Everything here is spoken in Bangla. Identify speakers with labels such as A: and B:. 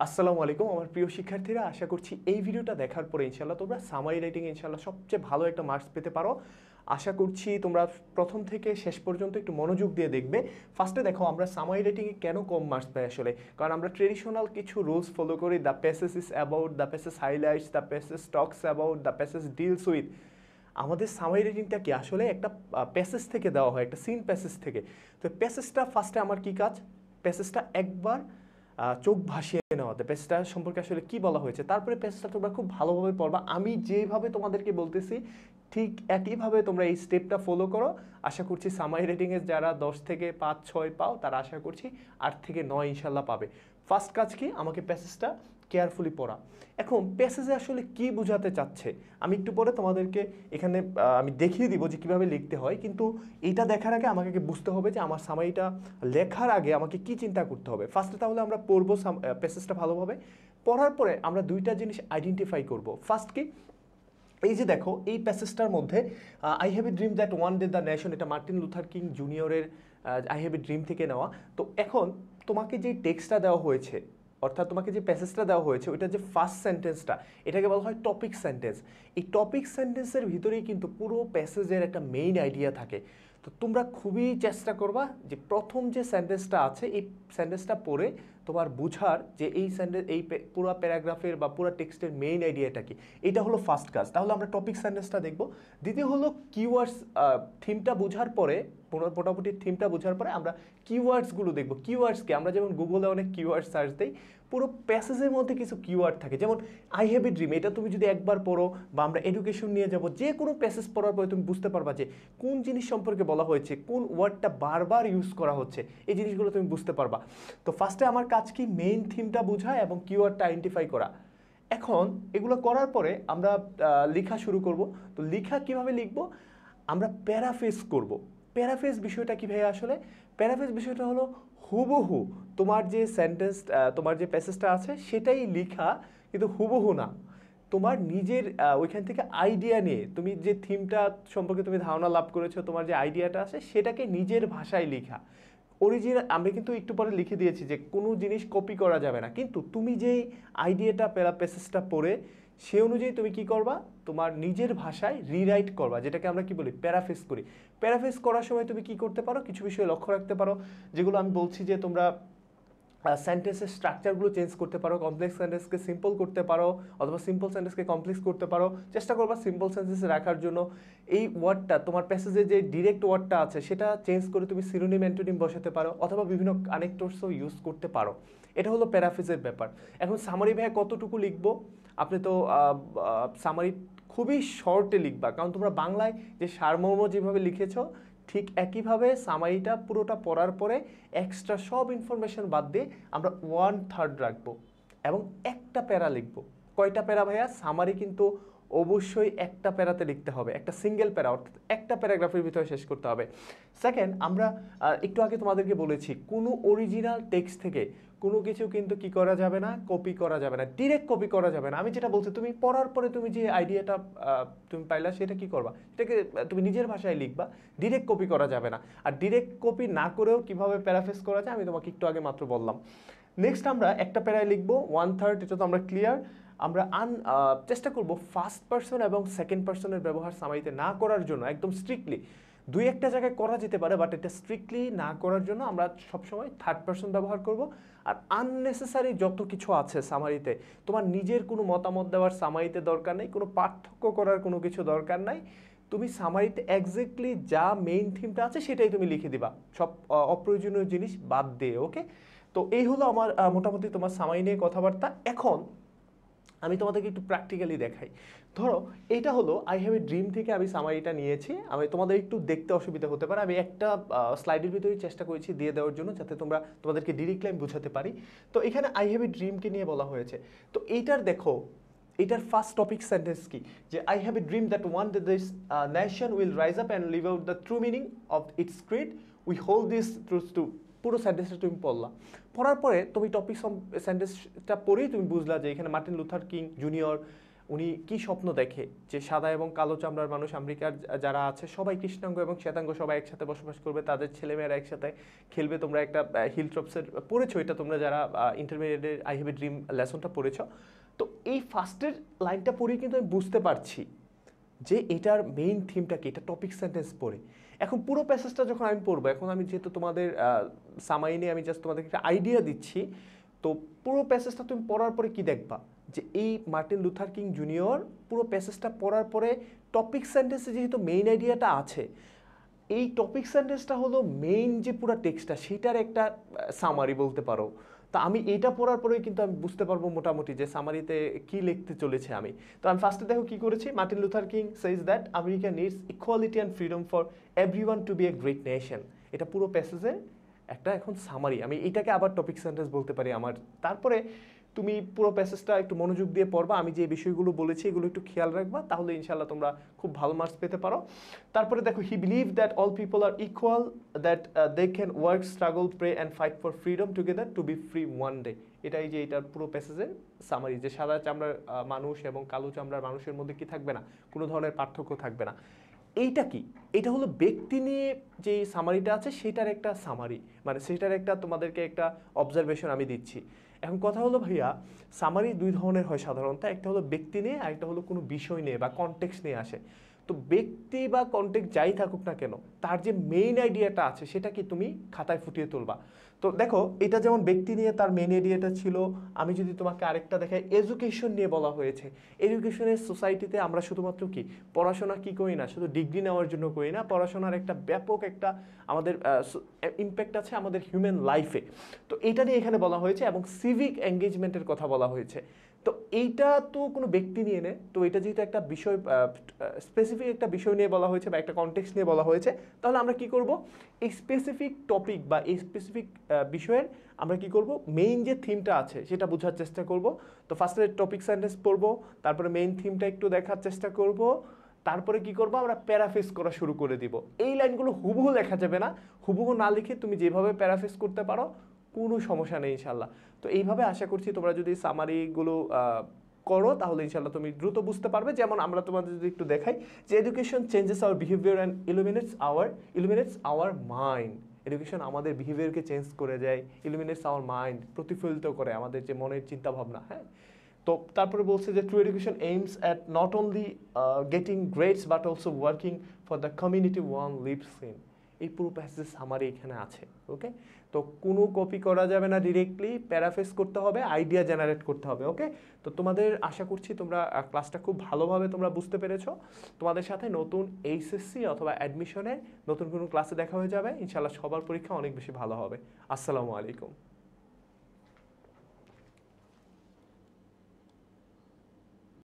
A: আসসালামু আলাইকুম আমার প্রিয় শিক্ষার্থীরা, আশা করছি এই ভিডিওটা দেখার পরে ইনশাল্লাহ তোমরা সামারি রাইটিং ইনশাল্লাহ সবচেয়ে ভালো একটা মার্কস পেতে পারো। আশা করছি তোমরা প্রথম থেকে শেষ পর্যন্ত একটু মনোযোগ দিয়ে দেখবে। ফার্স্টে দেখো আমরা সামারি রাইটিংয়ে কেন কম মার্কস পাই আসলে, কারণ আমরা ট্রেডিশনাল কিছু রুলস ফলো করি। The passage is about, the passage highlights, the passage talks about, the passage deals with. আমাদের সামারি রাইটিংটা কি আসলে একটা প্যাসেজ থেকে দেওয়া হয়, একটা সিন প্যাসেজ থেকে। তো প্যাসেজটা ফার্স্টে আমার কি কাজ, প্যাসেজটা একবার চোখ ভাসিয়ে নেওয়াতে পেজটা সম্পর্কে আসলে কি বলা হয়েছে, তারপরে পেজটা তোমরা খুব ভালোভাবে পড়বা। আমি যেভাবে তোমাদেরকে বলতেছি ঠিক একইভাবে তোমরা এই স্টেপটা ফলো করো। আশা করছি সামারি রেটিংয়ে যারা 10 থেকে 5-6 পাও তারা আশা করছি 8 থেকে 9 ইনশাল্লাহ পাবে। ফার্স্ট কাজ কি, আমাকে প্যাসেজটা কেয়ারফুলি পড়া। এখন প্যাসেজে আসলে কি বোঝাতে চাচ্ছে আমি একটু পরে তোমাদেরকে এখানে আমি দেখিয়ে দিব যে কীভাবে লিখতে হয়, কিন্তু এটা দেখার আগে আমাকে বুঝতে হবে যে আমার সামারিটা লেখার আগে আমাকে কি চিন্তা করতে হবে। ফার্স্টে তাহলে আমরা পড়বো প্যাসেজটা ভালোভাবে, পড়ার পরে আমরা দুইটা জিনিস আইডেন্টিফাই করব। ফার্স্ট কি, এই যে দেখো এই প্যাসেজটার মধ্যে I have a dream that one day the nation, এটা মার্টিন লুথার কিং জুনিয়রের আই হ্যাভ এ ড্রিম থেকে নেওয়া। তো এখন তোমাকে যে টেক্সটটা দেওয়া হয়েছে, অর্থাৎ তোমাকে যে প্যাসেজটা দেওয়া হয়েছে ওইটা যে ফার্স্ট সেন্টেন্সটা, এটাকে বলা হয় টপিক সেন্টেন্স। এই টপিক সেন্টেন্সের ভিতরেই কিন্তু পুরো প্যাসেজের একটা মেইন আইডিয়া থাকে। তো তোমরা খুবই চেষ্টা করবা যে প্রথম যে সেন্টেন্সটা আছে এই সেন্টেন্সটা পড়ে তোমার বুঝার যে এই সেন্টেন্স, এই পুরো প্যারাগ্রাফের বা পুরো টেক্সটের মেইন আইডিয়াটা কি। এটা হলো ফার্স্ট কাজ। তাহলে আমরা টপিক সেন্টেন্সটা দেখব। দ্বিতীয় হলো কিওয়ার্ডস, থিমটা বোঝার পরে, মোটামুটি থিমটা বোঝার পরে আমরা কিওয়ার্ডসগুলো দেখব। কিওয়ার্ডসকে আমরা যেমন গুগলে অনেক কিওয়ার্ড সার্চ দিই, পুরো প্যাসেজের মধ্যে কিছু কিওয়ার্ড থাকে। যেমন আই হ্যাভ এ ড্রিম, এটা তুমি যদি একবার পড়ো বা আমরা এডুকেশন নিয়ে যাব, যে কোনো প্যাসেজ পড়ার পরে তুমি বুঝতে পারবা যে কোন জিনিস সম্পর্কে বলা হয়েছে, কোন ওয়ার্ডটা বারবার ইউজ করা হচ্ছে, এই জিনিসগুলো তুমি বুঝতে পারবা। তো ফার্স্টে আমার কাজ কি, মেইন থিমটা বোঝা এবং কিওয়ার্ডটা আইডেন্টিফাই করা। এখন এগুলো করার পরে আমরা লেখা শুরু করব। তো লেখা কিভাবে লিখব, আমরা প্যারাফ্রেজ করব। প্যারাফ্রেজ বিষয়টা কি ভাই আসলে, প্যারাফ্রেজ বিষয়টা হলো হুবহু তোমার যে সেন্টেন্স, তোমার যে প্যাসেজটা আছে সেটাই লেখা, কিন্তু হুবহু না। তোমার নিজের ওইখান থেকে আইডিয়া নিয়ে, তুমি যে থিমটা সম্পর্কে তুমি ধারণা লাভ করেছো, তোমার যে আইডিয়াটা আছে সেটাকে নিজের ভাষায় লেখা। অরিজিনাল আমরা কিন্তু একটু পরে লিখে দিয়েছি যে কোনো জিনিস কপি করা যাবে না, কিন্তু তুমি যেই আইডিয়াটা প্যাসেজটা পড়ে সে অনুযায়ী তুমি কি করবা, তোমার নিজের ভাষায় রিরাইট করবা, যেটাকে আমরা কি বলি প্যারাফ্রেজ করি। প্যারাফ্রেজ করার সময় তুমি কি করতে পারো, কিছু বিষয় লক্ষ্য রাখতে পারো, যেগুলো আমি বলছি যে তোমরা সেন্টেন্সের স্ট্রাকচারগুলো চেঞ্জ করতে পারো, কমপ্লেক্স সেন্টেন্সকে সিম্পল করতে পারো, অথবা সিম্পল সেন্টেন্সকে কমপ্লেক্স করতে পারো। চেষ্টা করবা সিম্পল সেন্টেন্সে রাখার জন্য। এই ওয়ার্ডটা তোমার প্যাসেজে যে ডিরেক্ট ওয়ার্ডটা আছে সেটা চেঞ্জ করে তুমি সিনোনিম অ্যান্টোনিম বসাতে পারো, অথবা বিভিন্ন কানেক্টরসও ইউজ করতে পারো। এটা হলো প্যারাফ্রেজের ব্যাপার। এখন সামারি ভাইয়া কতটুকু লিখবো, আপনি তো সামারি খুবই শর্টে লিখবা, কারণ তোমরা বাংলায় যে সারমর্ম যেভাবে লিখেছো ঠিক একইভাবে সামারিটা পুরোটা পড়ার পরে এক্সট্রা সব ইনফরমেশন বাদ দিয়ে আমরা 1/3 রাখবো এবং একটা প্যারা লিখবো। কয়টা প্যারা ভাইয়া, সামারি কিন্তু অবশ্যই একটা প্যারাতে লিখতে হবে, একটা সিঙ্গেল প্যারা, অর্থাৎ একটা প্যারাগ্রাফের ভিতরে শেষ করতে হবে। সেকেন্ড, আমরা একটু আগে তোমাদেরকে বলেছি কোনো অরিজিনাল টেক্সট থেকে কোনো কিছু কিন্তু কি করা যাবে না, কপি করা যাবে না, ডিরেক্ট কপি করা যাবে না। আমি যেটা বলছি, তুমি পড়ার পরে তুমি যে আইডিয়াটা তুমি পাইলা সেটা কি করবা, সেটাকে তুমি নিজের ভাষায় লিখবা, ডিরেক্ট কপি করা যাবে না। আর ডিরেক্ট কপি না করেও কিভাবে প্যারাফ্রেজ করা যায় আমি তোমাকে একটু আগে মাত্র বললাম। নেক্সট আমরা একটা প্যারায় লিখবো 1/3, এটা তো আমরা ক্লিয়ার। আমরা চেষ্টা করব ফার্স্ট পার্সন এবং সেকেন্ড পার্সনের ব্যবহার সামারিতে না করার জন্য, একদম স্ট্রিক্টলি। দুই একটা জায়গায় করা যেতে পারে, বাট এটা স্ট্রিক্টলি না করার জন্য আমরা সবসময় থার্ড পার্সন ব্যবহার করব। আর আননেসেসারি যত কিছু আছে সামারিতে, তোমার নিজের কোনো মতামত দেওয়ার সামারিতে দরকার নেই, কোনো পার্থক্য করার কোনো কিছু দরকার নাই। তুমি সামারিতে এক্স্যাক্টলি যা মেইন থিমটা আছে সেটাই তুমি লিখে দিবা, সব অপ্রয়োজনীয় জিনিস বাদ দিয়ে। ওকে, তো এই হলো আমার মোটামুটি তোমার সামারি নিয়ে কথাবার্তা। এখন আমি তোমাদেরকে একটু প্র্যাকটিক্যালি দেখাই। ধরো এটা হলো আই হ্যাভ এ ড্রিম থেকে আমি সামারিটা নিয়েছি। আমি তোমাদের একটু দেখতে অসুবিধা হতে পারে, আমি একটা স্লাইডের ভিতরেই চেষ্টা করেছি দিয়ে দেওয়ার জন্য, যাতে তোমাদেরকে ডিরেক্টলি আমি বোঝাতে পারি। তো এখানে আই হ্যাভ এ ড্রিমকে নিয়ে বলা হয়েছে। তো এইটার দেখো, এটার ফার্স্ট টপিক সেন্টেন্স কি, যে I have a dream that one day this nation will rise up and live out the true meaning of its creed, we hold this truth to. পুরো সেন্টেন্সটা তুমি পড়লা, পড়ার পরে তুমি টপিক সেন্টেন্সটা পড়েই তুমি বুঝলা যে এখানে মার্টিন লুথার কিং জুনিয়র উনি কি স্বপ্ন দেখে যে সাদা এবং কালো চামড়ার মানুষ আমেরিকার যারা আছে সবাই কৃষ্ণাঙ্গ এবং শ্বেতাঙ্গ সবাই একসাথে বসবাস করবে, তাদের ছেলেমেয়েরা একসাথে খেলবে। তোমরা একটা হিল ট্রপসের পড়েছো, এটা তোমরা যারা ইন্টারমিডিয়েটের আই হ্যাভ এ ড্রিম লেসনটা পড়েছো। তো এই ফার্স্টের লাইনটা পড়েই কিন্তু আমি বুঝতে পারছি যে এটার মেইন থিমটা কি, এটা টপিক সেন্টেন্স পড়ে। এখন পুরো প্যাসেজটা যখন আমি পড়বো, এখন আমি যেহেতু তোমাদের সামাইনে আমি জাস্ট তোমাদেরকে একটা আইডিয়া দিচ্ছি, তো পুরো প্যাসেজটা তুমি পড়ার পরে কি দেখবা যে এই মার্টিন লুথার কিং জুনিয়র পুরো প্যাসেজটা পড়ার পরে টপিক সেন্টেন্সে যেহেতু মেইন আইডিয়াটা আছে, এই টপিক সেন্টেন্সটা হলো মেইন যে পুরো টেক্সটটা সেটার একটা সামারি বলতে পারো। তো আমি এটা পড়ার পরেই কিন্তু আমি বুঝতে পারবো মোটামুটি যে সামারিতে কি লিখতে চলেছে আমি। তো আমি ফার্স্টে দেখো কি করেছি, Martin Luther King says that America needs equality and freedom for everyone to be a great nation. এটা পুরো প্যাসেজের একটা এখন সামারি, আমি এটাকে আবার টপিক সেন্টেন্স বলতে পারি আমার। তারপরে তুমি পুরো প্যাসেজটা একটু মনোযোগ দিয়ে পড়বা, আমি যে বিষয়গুলো বলেছি এগুলো একটু খেয়াল রাখবা, তাহলে ইনশাল্লাহ তোমরা খুব ভালো মার্কস পেতে পারো। তারপরে দেখো, he believe that all people are equal, that they can work, struggle, pray and fight for freedom together to be free one day. এটাই যে এটার পুরো প্যাসেজের সামারি, যে সাদা চামড়ার মানুষ এবং কালো চামড়ার মানুষের মধ্যে কি থাকবে না, কোনো ধরনের পার্থক্য থাকবে না। এইটা কি, এটা হলো ব্যক্তি নিয়ে যে সামারিটা আছে সেটার একটা সামারি, মানে সেটার একটা তোমাদেরকে একটা অবজারভেশন আমি দিচ্ছি। এখন কথা হলো ভাইয়া, সামারি দুই ধরনের হয় সাধারণত, একটা হলো ব্যক্তি নিয়ে আর একটা হলো কোনো বিষয় নিয়ে বা কনটেক্সট নিয়ে আসে। তো ব্যক্তি বা কনটেক্সট যাই থাকুক না কেন, তার যে মেইন আইডিয়াটা আছে সেটা কি তুমি খাতায় ফুটিয়ে তুলবা। তো দেখো, এটা যেমন ব্যক্তি নিয়ে তার মেইন আইডিয়াটা ছিল। আমি যদি তোমাকে আরেকটা দেখাই, এডুকেশন নিয়ে বলা হয়েছে। এডুকেশনের সোসাইটিতে আমরা শুধুমাত্র কি পড়াশোনা কি করি না, শুধু ডিগ্রি নেওয়ার জন্য করি না, পড়াশোনার একটা ব্যাপক একটা আমাদের ইম্প্যাক্ট আছে আমাদের হিউম্যান লাইফে। তো এটা নিয়ে এখানে বলা হয়েছে এবং সিভিক এঙ্গেজমেন্টের কথা বলা হয়েছে। তো এইটা তো কোনো ব্যক্তি নিয়ে নেই, তো এটা যেহেতু একটা বিষয়, স্পেসিফিক একটা বিষয় নিয়ে বলা হয়েছে বা একটা কনটেক্সট নিয়ে বলা হয়েছে, তাহলে আমরা কি করব, এই স্পেসিফিক টপিক বা এই স্পেসিফিক বিষয়ের আমরা কি করব, মেইন যে থিমটা আছে সেটা বোঝার চেষ্টা করব। তো ফার্স্টে টপিক সেন্টেন্স পড়বো, তারপরে মেইন থিমটা একটু দেখার চেষ্টা করব, তারপরে কি করবো, আমরা প্যারাফ্রেজ করা শুরু করে দিব। এই লাইনগুলো হুবহু লেখা যাবে না, হুবহু না লিখে তুমি যেভাবে প্যারাফ্রেজ করতে পারো কোনো সমস্যা নেই ইনশাল্লাহ। তো এইভাবে আশা করছি তোমরা যদি সামারিগুলো করো তাহলে ইনশাল্লাহ তুমি দ্রুত বুঝতে পারবে। যেমন আমরা তোমাদের যদি একটু দেখাই যে education changes our behaviour and illuminates our mind. Education আমাদের বিহেভিয়ারকে চেঞ্জ করে দেয়, ইলুমিনেটস আওয়ার মাইন্ড, প্রতিফলিত করে আমাদের যে মনের চিন্তা ভাবনা। হ্যাঁ, তো তারপরে বলছে যে true education aims at not only getting grades but also working for the community one lives in. এই পুরো প্যাসেজ সামারি এখানে আছে। ওকে, তো কোনো কপি করা যাবে না, ডিরেক্টলি প্যারাফ্রেজ করতে হবে, আইডিয়া জেনারেট করতে হবে। ওকে, তো তোমাদের আশা করছি তোমরা ক্লাসটা খুব ভালোভাবে তোমরা বুঝতে পেরেছো। তোমাদের সাথে নতুন এইচএসসি অথবা অ্যাডমিশনের নতুন কোনো ক্লাসে দেখা হয়ে যাবে ইনশাআল্লাহ। সবার পরীক্ষা অনেক বেশি ভালো হবে। আসসালামু আলাইকুম।